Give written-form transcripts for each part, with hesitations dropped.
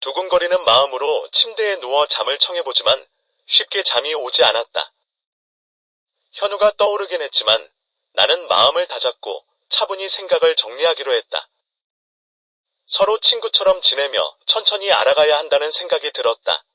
두근거리는 마음으로 침대에 누워 잠을 청해보지만 쉽게 잠이 오지 않았다. 현우가 떠오르긴 했지만 나는 마음을 다잡고 차분히 생각을 정리하기로 했다. 서로 친구처럼 지내며 천천히 알아가야 한다는 생각이 들었다.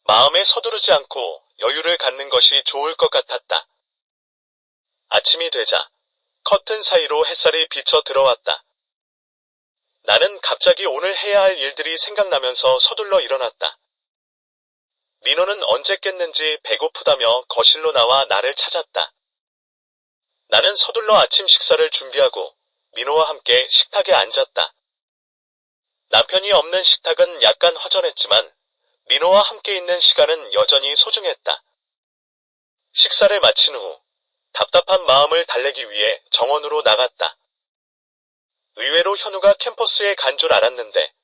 마음에 서두르지 않고 여유를 갖는 것이 좋을 것 같았다. 아침이 되자 커튼 사이로 햇살이 비쳐 들어왔다. 나는 갑자기 오늘 해야 할 일들이 생각나면서 서둘러 일어났다. 민호는 언제 깼는지 배고프다며 거실로 나와 나를 찾았다. 나는 서둘러 아침 식사를 준비하고 민호와 함께 식탁에 앉았다. 남편이 없는 식탁은 약간 허전했지만 민호와 함께 있는 시간은 여전히 소중했다. 식사를 마친 후 답답한 마음을 달래기 위해 정원으로 나갔다. 의외로 현우가 캠퍼스에 간 줄 알았는데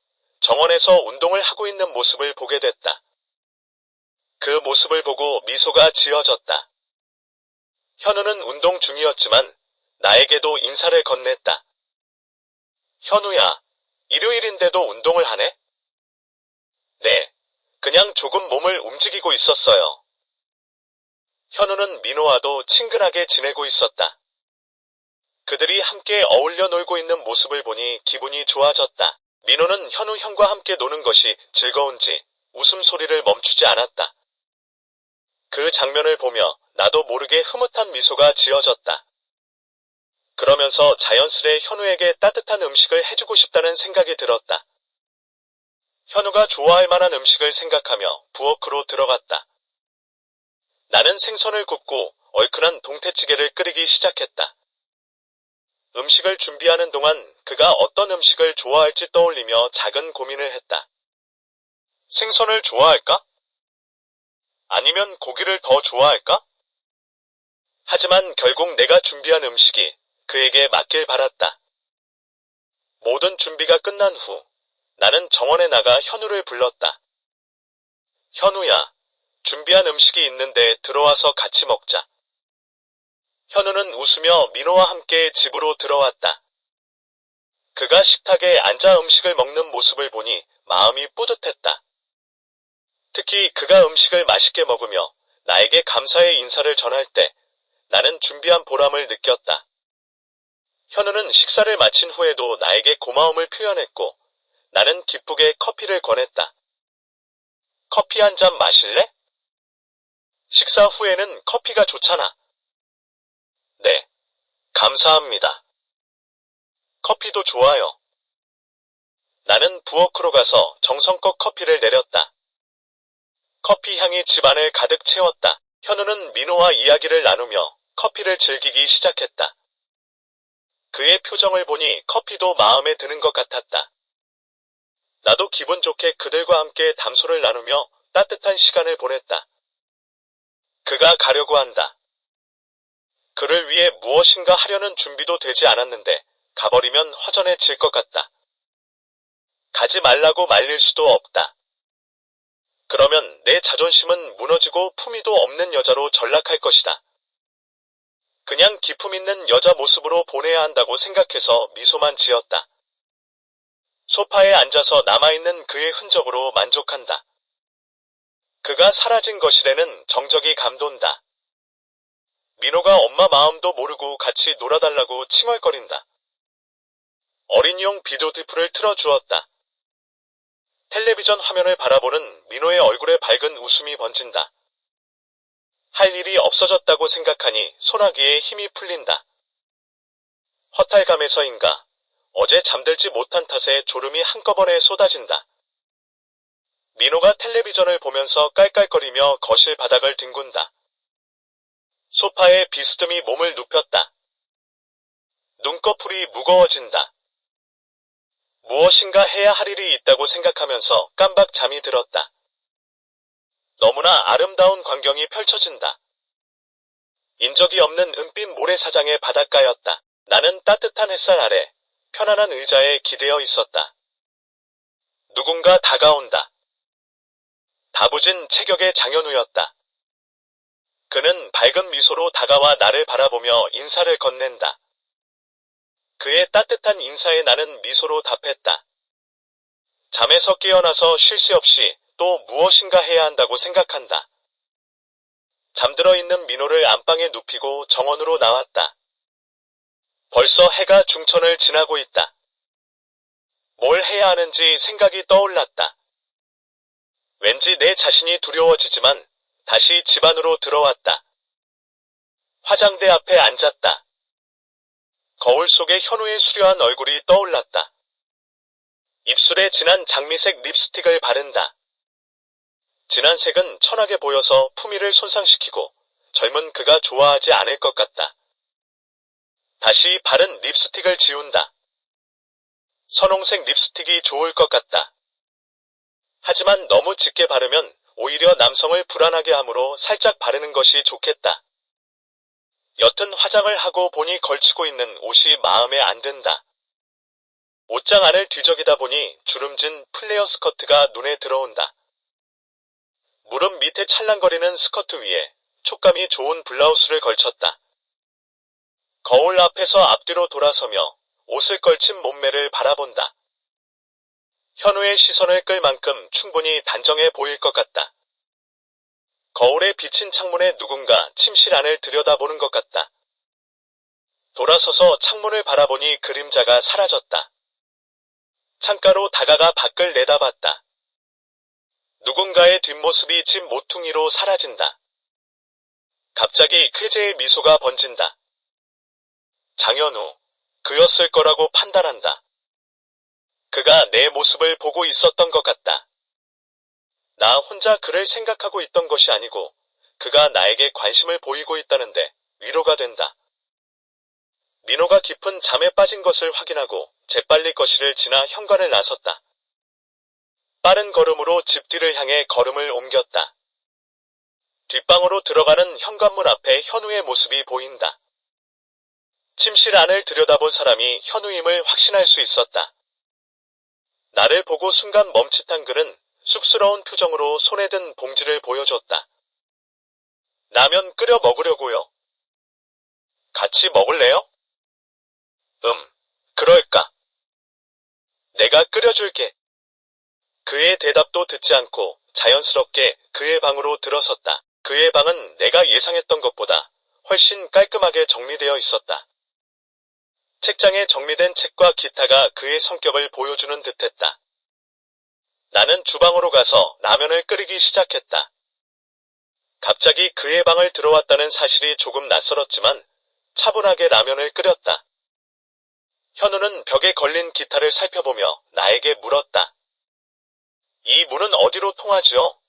정원에서 운동을 하고 있는 모습을 보게 됐다. 그 모습을 보고 미소가 지어졌다. 현우는 운동 중이었지만 나에게도 인사를 건넸다. 현우야, 일요일인데도 운동을 하네? 네, 그냥 조금 몸을 움직이고 있었어요. 현우는 민호와도 친근하게 지내고 있었다. 그들이 함께 어울려 놀고 있는 모습을 보니 기분이 좋아졌다. 민호는 현우 형과 함께 노는 것이 즐거운지 웃음소리를 멈추지 않았다. 그 장면을 보며 나도 모르게 흐뭇한 미소가 지어졌다. 그러면서 자연스레 현우에게 따뜻한 음식을 해주고 싶다는 생각이 들었다. 현우가 좋아할 만한 음식을 생각하며 부엌으로 들어갔다. 나는 생선을 굽고 얼큰한 동태찌개를 끓이기 시작했다. 음식을 준비하는 동안 그가 어떤 음식을 좋아할지 떠올리며 작은 고민을 했다. 생선을 좋아할까? 아니면 고기를 더 좋아할까? 하지만 결국 내가 준비한 음식이 그에게 맞길 바랐다. 모든 준비가 끝난 후 나는 정원에 나가 현우를 불렀다. 현우야, 준비한 음식이 있는데 들어와서 같이 먹자. 현우는 웃으며 민호와 함께 집으로 들어왔다. 그가 식탁에 앉아 음식을 먹는 모습을 보니 마음이 뿌듯했다. 특히 그가 음식을 맛있게 먹으며 나에게 감사의 인사를 전할 때 나는 준비한 보람을 느꼈다. 현우는 식사를 마친 후에도 나에게 고마움을 표현했고 나는 기쁘게 커피를 권했다. 커피 한 잔 마실래? 식사 후에는 커피가 좋잖아. 네, 감사합니다. 커피도 좋아요. 나는 부엌으로 가서 정성껏 커피를 내렸다. 커피 향이 집안을 가득 채웠다. 현우는 민호와 이야기를 나누며 커피를 즐기기 시작했다. 그의 표정을 보니 커피도 마음에 드는 것 같았다. 나도 기분 좋게 그들과 함께 담소를 나누며 따뜻한 시간을 보냈다. 그가 가려고 한다. 그를 위해 무엇인가 하려는 준비도 되지 않았는데 가버리면 허전해질 것 같다. 가지 말라고 말릴 수도 없다. 그러면 내 자존심은 무너지고 품위도 없는 여자로 전락할 것이다. 그냥 기품 있는 여자 모습으로 보내야 한다고 생각해서 미소만 지었다. 소파에 앉아서 남아있는 그의 흔적으로 만족한다. 그가 사라진 거실에는 정적이 감돈다. 민호가 엄마 마음도 모르고 같이 놀아달라고 칭얼거린다. 어린이용 비디오 테이프를 틀어주었다. 텔레비전 화면을 바라보는 민호의 얼굴에 밝은 웃음이 번진다. 할 일이 없어졌다고 생각하니 소나기에 힘이 풀린다. 허탈감에서인가 어제 잠들지 못한 탓에 졸음이 한꺼번에 쏟아진다. 민호가 텔레비전을 보면서 깔깔거리며 거실 바닥을 뒹군다. 소파에 비스듬히 몸을 눕혔다. 눈꺼풀이 무거워진다. 무엇인가 해야 할 일이 있다고 생각하면서 깜박 잠이 들었다. 너무나 아름다운 광경이 펼쳐진다. 인적이 없는 은빛 모래사장의 바닷가였다. 나는 따뜻한 햇살 아래 편안한 의자에 기대어 있었다. 누군가 다가온다. 다부진 체격의 장현우였다. 그는 밝은 미소로 다가와 나를 바라보며 인사를 건넨다. 그의 따뜻한 인사에 나는 미소로 답했다. 잠에서 깨어나서 쉴 새 없이 또 무엇인가 해야 한다고 생각한다. 잠들어 있는 민호를 안방에 눕히고 정원으로 나왔다. 벌써 해가 중천을 지나고 있다. 뭘 해야 하는지 생각이 떠올랐다. 왠지 내 자신이 두려워지지만 다시 집 안으로 들어왔다. 화장대 앞에 앉았다. 거울 속에 현우의 수려한 얼굴이 떠올랐다. 입술에 진한 장미색 립스틱을 바른다. 진한 색은 천하게 보여서 품위를 손상시키고 젊은 그가 좋아하지 않을 것 같다. 다시 바른 립스틱을 지운다. 선홍색 립스틱이 좋을 것 같다. 하지만 너무 짙게 바르면 오히려 남성을 불안하게 하므로 살짝 바르는 것이 좋겠다. 여튼 화장을 하고 보니 걸치고 있는 옷이 마음에 안 든다. 옷장 안을 뒤적이다 보니 주름진 플레어 스커트가 눈에 들어온다. 무릎 밑에 찰랑거리는 스커트 위에 촉감이 좋은 블라우스를 걸쳤다. 거울 앞에서 앞뒤로 돌아서며 옷을 걸친 몸매를 바라본다. 현우의 시선을 끌 만큼 충분히 단정해 보일 것 같다. 거울에 비친 창문에 누군가 침실 안을 들여다보는 것 같다. 돌아서서 창문을 바라보니 그림자가 사라졌다. 창가로 다가가 밖을 내다봤다. 누군가의 뒷모습이 집 모퉁이로 사라진다. 갑자기 쾌재의 미소가 번진다. 장현우, 그였을 거라고 판단한다. 그가 내 모습을 보고 있었던 것 같다. 나 혼자 그를 생각하고 있던 것이 아니고 그가 나에게 관심을 보이고 있다는데 위로가 된다. 민호가 깊은 잠에 빠진 것을 확인하고 재빨리 거실을 지나 현관을 나섰다. 빠른 걸음으로 집 뒤를 향해 걸음을 옮겼다. 뒷방으로 들어가는 현관문 앞에 현우의 모습이 보인다. 침실 안을 들여다본 사람이 현우임을 확신할 수 있었다. 나를 보고 순간 멈칫한 그는 쑥스러운 표정으로 손에 든 봉지를 보여줬다. 라면 끓여 먹으려고요. 같이 먹을래요? 그럴까? 내가 끓여줄게. 그의 대답도 듣지 않고 자연스럽게 그의 방으로 들어섰다. 그의 방은 내가 예상했던 것보다 훨씬 깔끔하게 정리되어 있었다. 책장에 정리된 책과 기타가 그의 성격을 보여주는 듯했다. 나는 주방으로 가서 라면을 끓이기 시작했다. 갑자기 그의 방을 들어왔다는 사실이 조금 낯설었지만 차분하게 라면을 끓였다. 현우는 벽에 걸린 기타를 살펴보며 나에게 물었다. 이 문은 어디로 통하지요?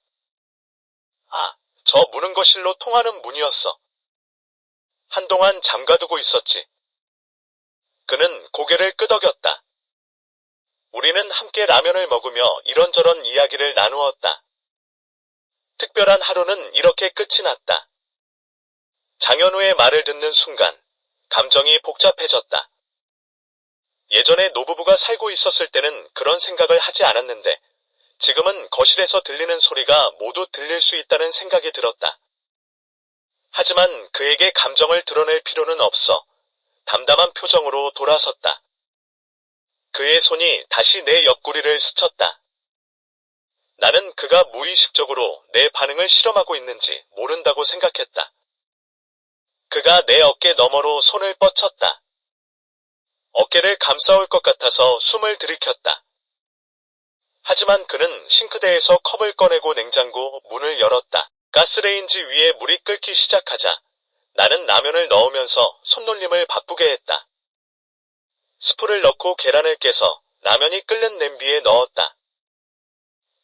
아, 저 문은 거실로 통하는 문이었어. 한동안 잠가두고 있었지. 그는 고개를 끄덕였다. 우리는 함께 라면을 먹으며 이런저런 이야기를 나누었다. 특별한 하루는 이렇게 끝이 났다. 장현우의 말을 듣는 순간 감정이 복잡해졌다. 예전에 노부부가 살고 있었을 때는 그런 생각을 하지 않았는데 지금은 거실에서 들리는 소리가 모두 들릴 수 있다는 생각이 들었다. 하지만 그에게 감정을 드러낼 필요는 없어 담담한 표정으로 돌아섰다. 그의 손이 다시 내 옆구리를 스쳤다. 나는 그가 무의식적으로 내 반응을 실험하고 있는지 모른다고 생각했다. 그가 내 어깨 너머로 손을 뻗쳤다. 어깨를 감싸올 것 같아서 숨을 들이켰다. 하지만 그는 싱크대에서 컵을 꺼내고 냉장고 문을 열었다. 가스레인지 위에 물이 끓기 시작하자 나는 라면을 넣으면서 손놀림을 바쁘게 했다. 스프를 넣고 계란을 깨서 라면이 끓는 냄비에 넣었다.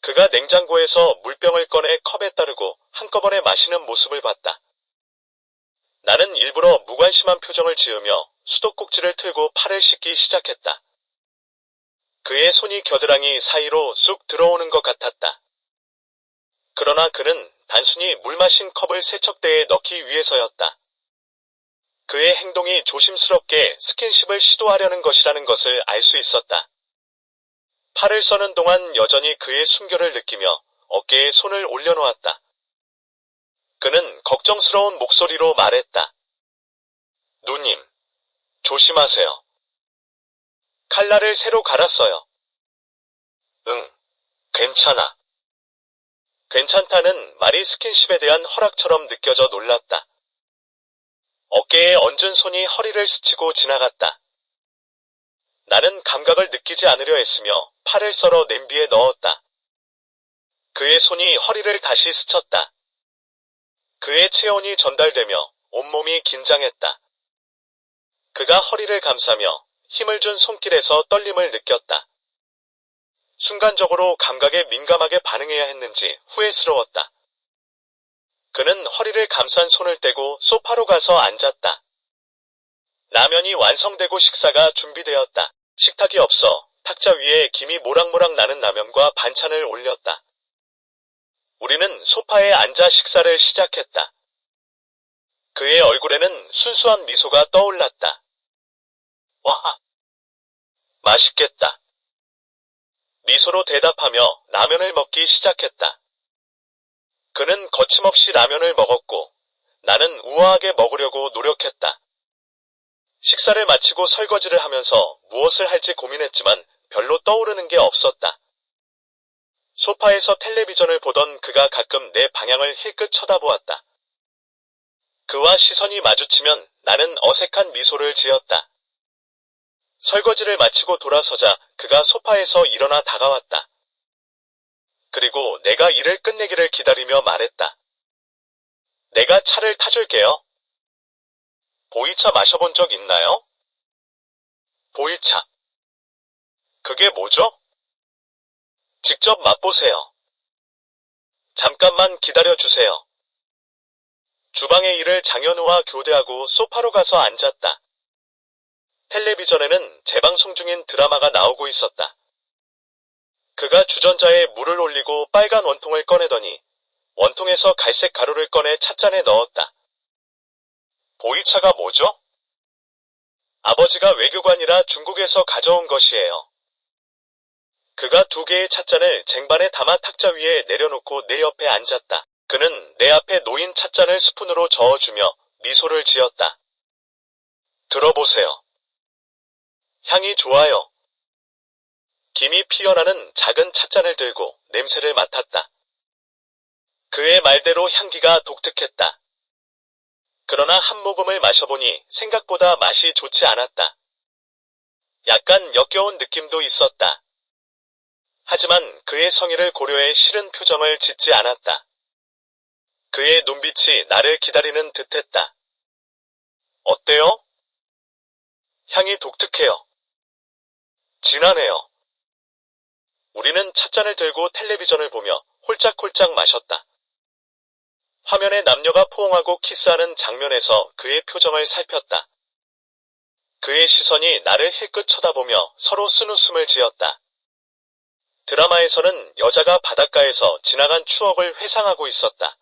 그가 냉장고에서 물병을 꺼내 컵에 따르고 한꺼번에 마시는 모습을 봤다. 나는 일부러 무관심한 표정을 지으며 수도꼭지를 틀고 팔을 씻기 시작했다. 그의 손이 겨드랑이 사이로 쑥 들어오는 것 같았다. 그러나 그는 단순히 물 마신 컵을 세척대에 넣기 위해서였다. 그의 행동이 조심스럽게 스킨십을 시도하려는 것이라는 것을 알 수 있었다. 팔을 써는 동안 여전히 그의 숨결을 느끼며 어깨에 손을 올려놓았다. 그는 걱정스러운 목소리로 말했다. 누님, 조심하세요. 칼날을 새로 갈았어요. 응, 괜찮아. 괜찮다는 말이 스킨십에 대한 허락처럼 느껴져 놀랐다. 어깨에 얹은 손이 허리를 스치고 지나갔다. 나는 감각을 느끼지 않으려 했으며 팔을 썰어 냄비에 넣었다. 그의 손이 허리를 다시 스쳤다. 그의 체온이 전달되며 온몸이 긴장했다. 그가 허리를 감싸며 힘을 준 손길에서 떨림을 느꼈다. 순간적으로 감각에 민감하게 반응해야 했는지 후회스러웠다. 그는 허리를 감싼 손을 떼고 소파로 가서 앉았다. 라면이 완성되고 식사가 준비되었다. 식탁이 없어 탁자 위에 김이 모락모락 나는 라면과 반찬을 올렸다. 우리는 소파에 앉아 식사를 시작했다. 그의 얼굴에는 순수한 미소가 떠올랐다. 와, 맛있겠다. 미소로 대답하며 라면을 먹기 시작했다. 그는 거침없이 라면을 먹었고 나는 우아하게 먹으려고 노력했다. 식사를 마치고 설거지를 하면서 무엇을 할지 고민했지만 별로 떠오르는 게 없었다. 소파에서 텔레비전을 보던 그가 가끔 내 방향을 힐끗 쳐다보았다. 그와 시선이 마주치면 나는 어색한 미소를 지었다. 설거지를 마치고 돌아서자 그가 소파에서 일어나 다가왔다. 그리고 내가 일을 끝내기를 기다리며 말했다. 내가 차를 타줄게요. 보이차 마셔본 적 있나요? 보이차. 그게 뭐죠? 직접 맛보세요. 잠깐만 기다려주세요. 주방의 일을 장현우와 교대하고 소파로 가서 앉았다. 텔레비전에는 재방송 중인 드라마가 나오고 있었다. 그가 주전자에 물을 올리고 빨간 원통을 꺼내더니 원통에서 갈색 가루를 꺼내 찻잔에 넣었다. 보이차가 뭐죠? 아버지가 외교관이라 중국에서 가져온 것이에요. 그가 2개의 찻잔을 쟁반에 담아 탁자 위에 내려놓고 내 옆에 앉았다. 그는 내 앞에 놓인 찻잔을 스푼으로 저어주며 미소를 지었다. 들어보세요. 향이 좋아요. 김이 피어나는 작은 찻잔을 들고 냄새를 맡았다. 그의 말대로 향기가 독특했다. 그러나 한 모금을 마셔보니 생각보다 맛이 좋지 않았다. 약간 역겨운 느낌도 있었다. 하지만 그의 성의를 고려해 싫은 표정을 짓지 않았다. 그의 눈빛이 나를 기다리는 듯했다. 어때요? 향이 독특해요. 진하네요. 우리는 찻잔을 들고 텔레비전을 보며 홀짝홀짝 마셨다. 화면에 남녀가 포옹하고 키스하는 장면에서 그의 표정을 살폈다. 그의 시선이 나를 힐끗 쳐다보며 서로 쓴웃음을 지었다. 드라마에서는 여자가 바닷가에서 지나간 추억을 회상하고 있었다.